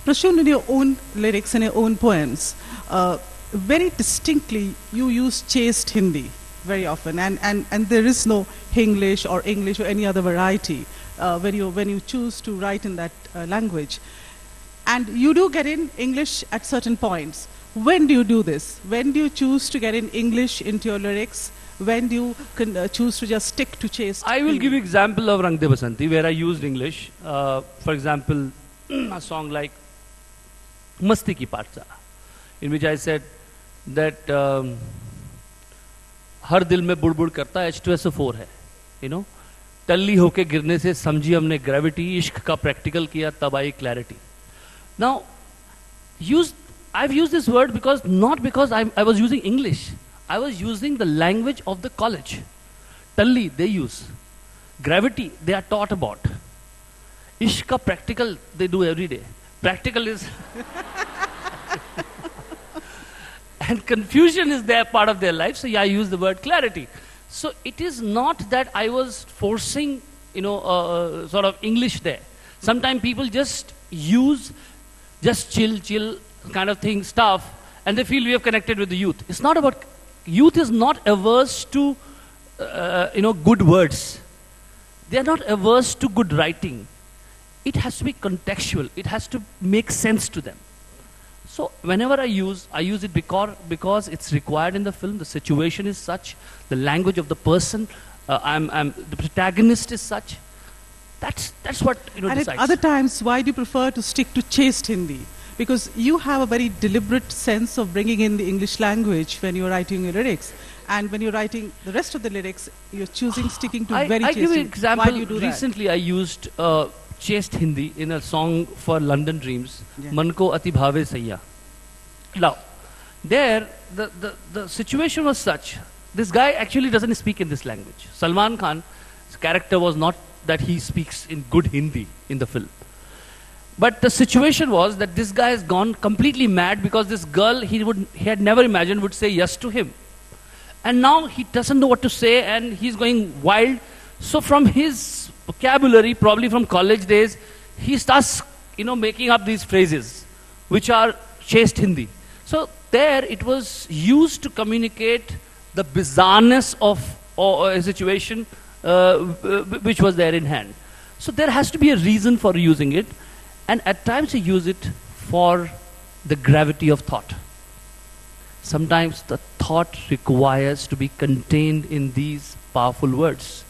Prashun, in your own lyrics and your own poems, very distinctly you use chaste Hindi very often, and there is no Hinglish or English or any other variety when you choose to write in that language. And you do get in English at certain points. When do you do this? When do you choose to get in English into your lyrics? When do you choose to just stick to chaste? I will give you example of Rang De Basanti where I used English. For example, a song like Masti Ki Pathsala, in which I said that हर दिल में बुड़-बुड़ करता H2SO4 है, you know, टल्ली होके गिरने से समझी हमने gravity, इश्क का प्रैक्टिकल किया तब आई clarity. Now, I've used this word not because I was using English. I was using the language of the college. Talli, they use. Gravity, they are taught about. Ishka, practical, they do every day. Practical is... and confusion is their part of their life, so yeah, I use the word clarity. So it is not that I was forcing, sort of English there. Sometimes people just use just chill kind of thing, stuff, and they feel we have connected with the youth. It's not about... Youth is not averse to, good words. They are not averse to good writing. It has to be contextual. It has to make sense to them. So whenever I use it because it's required in the film. The situation is such. The language of the person, the protagonist is such. That's what decides. And at other times, why do you prefer to stick to chaste Hindi? Because you have a very deliberate sense of bringing in the English language when you're writing your lyrics. And when you're writing the rest of the lyrics, you're sticking to very chaste Hindi. I give you an example. Why do you do Recently that? I used chaste Hindi in a song for London Dreams, Yeah. Man ko ati bhave sayya. Now, there, the situation was such, this guy actually doesn't speak in this language. Salman Khan's character was not that he speaks in good Hindi in the film. But the situation was that this guy has gone completely mad because this girl he had never imagined would say yes to him. And now he doesn't know what to say and he's going wild. So from his vocabulary, probably from college days, he starts, making up these phrases, which are chaste Hindi. So there it was used to communicate the bizarreness of a situation which was there in hand. So there has to be a reason for using it. And at times you use it for the gravity of thought. Sometimes the thought requires to be contained in these powerful words.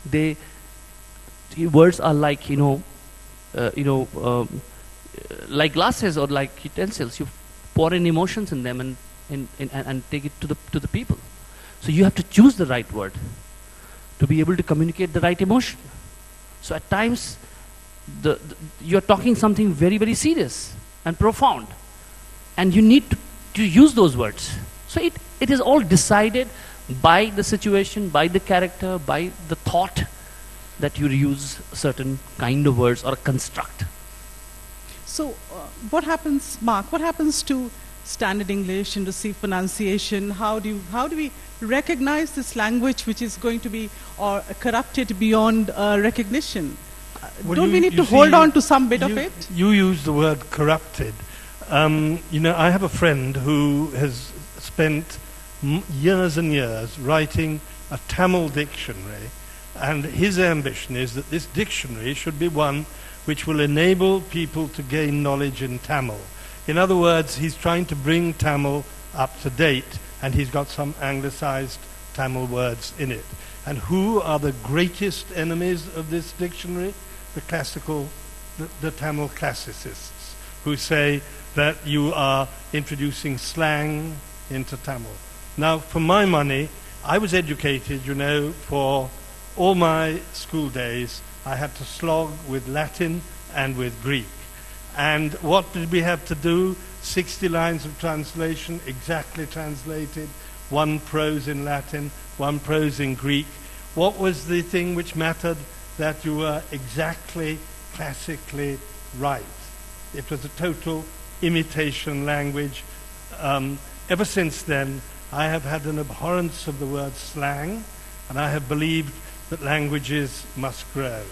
The words are like, like glasses or like utensils. You pour in emotions in them and take it to the people. So you have to choose the right word to be able to communicate the right emotion. So at times, you're talking something very, very serious and profound. And you need to use those words. So it is all decided by the situation, by the character, by the thought that you use certain kind of words or construct. So what happens, Mark? What happens to standard English and received pronunciation? How do we recognize this language which is going to be corrupted beyond recognition? Well, Don't we need to hold on to some bit of it? You use the word corrupted. I have a friend who has spent years and years writing a Tamil dictionary, and his ambition is that this dictionary should be one which will enable people to gain knowledge in Tamil. In other words, he's trying to bring Tamil up to date, and he's got some anglicized Tamil words in it. And who are the greatest enemies of this dictionary? The Tamil classicists, who say that you are introducing slang into Tamil. Now, for my money, I was educated, for all my school days, I had to slog with Latin and with Greek. And what did we have to do? 60 lines of translation, exactly translated, one prose in Latin, one prose in Greek. What was the thing which mattered? That you were exactly classically right. It was a total imitation language. Ever since then, I have had an abhorrence of the word slang, and I have believed that languages must grow.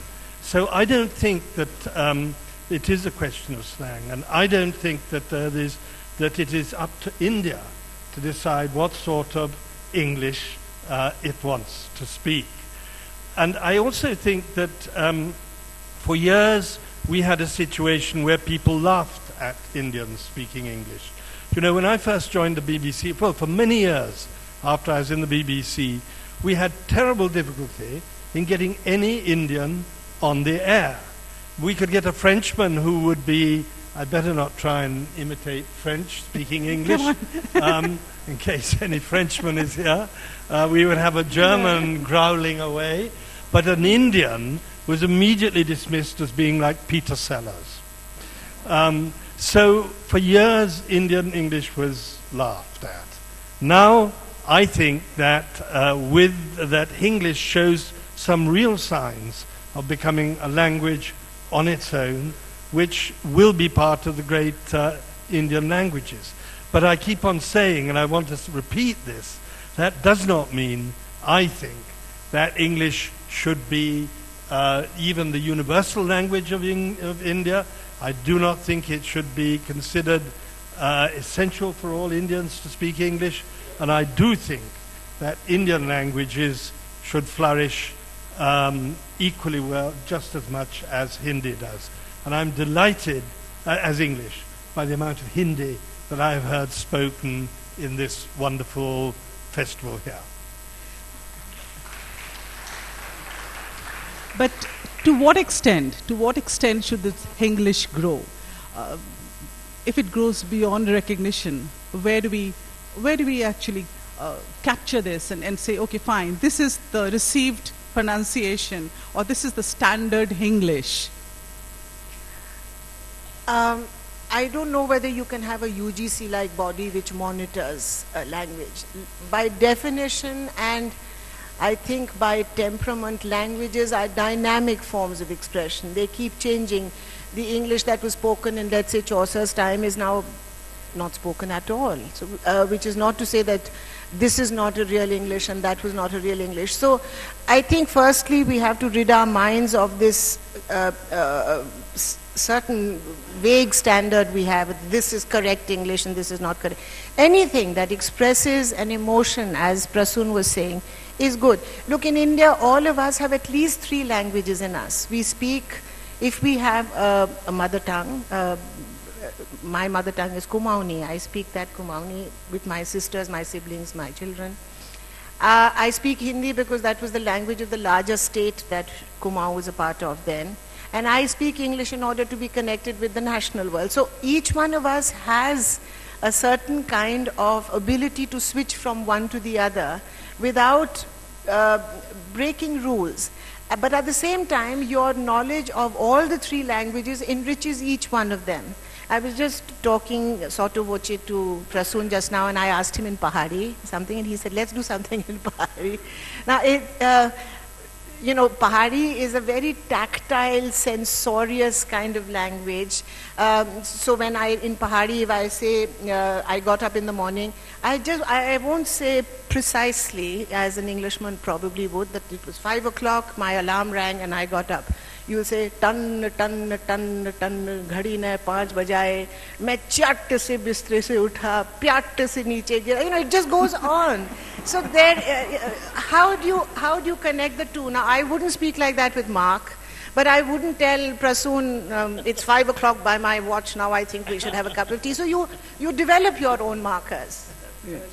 So I don't think that it is a question of slang. And I don't think that that it is up to India to decide what sort of English it wants to speak. And I also think that for years we had a situation where people laughed at Indians speaking English. You know, when I first joined the BBC, well, for many years after I was in the BBC, we had terrible difficulty in getting any Indian on the air. We could get a Frenchman who would be, I better not try and imitate French speaking English, in case any Frenchman is here. We would have a German growling away, but an Indian was immediately dismissed as being like Peter Sellers. So for years, Indian English was laughed at. Now, I think that that English shows some real signs of becoming a language on its own, which will be part of the great Indian languages. But I keep on saying, and I want to repeat this, that does not mean, I think, that English should be even the universal language of India. I do not think it should be considered essential for all Indians to speak English. And I do think that Indian languages should flourish equally well, just as much as Hindi does. And I'm delighted, as English, by the amount of Hindi that I have heard spoken in this wonderful festival here. But to what extent should this English grow? If it grows beyond recognition, where do we actually capture this and say, okay, fine, this is the received pronunciation, or this is the standard English? I don't know whether you can have a UGC-like body which monitors language. By definition, and I think by temperament, languages are dynamic forms of expression. They keep changing. The English that was spoken in, let's say, Chaucer's time is now not spoken at all. So, which is not to say that this is not a real English and that was not a real English. So I think firstly we have to rid our minds of this certain vague standard we have. This is correct English and this is not correct. Anything that expresses an emotion, as Prasoon was saying, is good. Look, in India, all of us have at least 3 languages in us. We speak, if we have a mother tongue, my mother tongue is Kumaoni. I speak that Kumaoni with my sisters, my siblings, my children. I speak Hindi because that was the language of the larger state that Kumaon was a part of then. And I speak English in order to be connected with the national world. So each one of us has a certain kind of ability to switch from one to the other without breaking rules. But at the same time, your knowledge of all the 3 languages enriches each one of them. I was just talking sotto voce to Prasoon just now, and I asked him in Pahari something, and he said, let's do something in Pahari. Now, you know, Pahari is a very tactile, sensorious kind of language. So when in Pahari, if I say, I got up in the morning, I won't say precisely, as an Englishman probably would, that it was 5 o'clock, my alarm rang, and I got up. You will say, tan, tan, tan, tan, घड़ी ने 5 बजाए, मैं चट से बिस्तर से उठा, प्याट से नीचे गिरा. You know, it just goes on. So there, how do you connect the two? Now, I wouldn't speak like that with Mark, but I wouldn't tell Prasoon, it's 5 o'clock by my watch now, I think we should have a cup of tea. So you develop your own markers. Yes.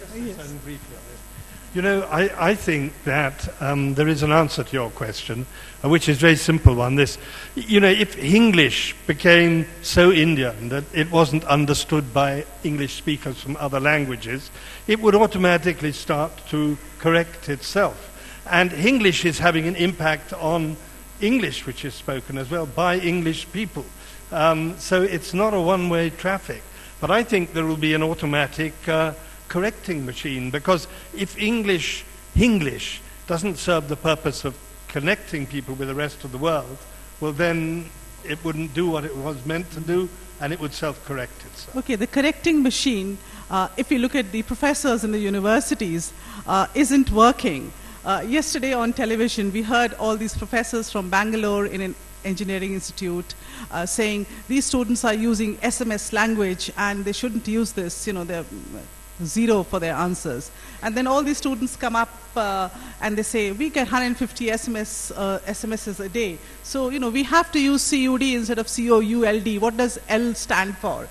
You know, I think that there is an answer to your question, which is a very simple one. This, you know, if English became so Indian that it wasn't understood by English speakers from other languages, it would automatically start to correct itself. And English is having an impact on English, which is spoken as well by English people. So it's not a one-way traffic. But I think there will be an automatic correcting machine, because if English doesn't serve the purpose of connecting people with the rest of the world, well then it wouldn't do what it was meant to do, and it would self-correct itself. Okay, the correcting machine, if you look at the professors in the universities, isn't working. Yesterday on television, we heard all these professors from Bangalore in Engineering Institute, saying these students are using SMS language and they shouldn't use this, they're zero for their answers. And then all these students come up and they say, we get 150 SMSs a day. So, we have to use CUD instead of COULD. What does L stand for?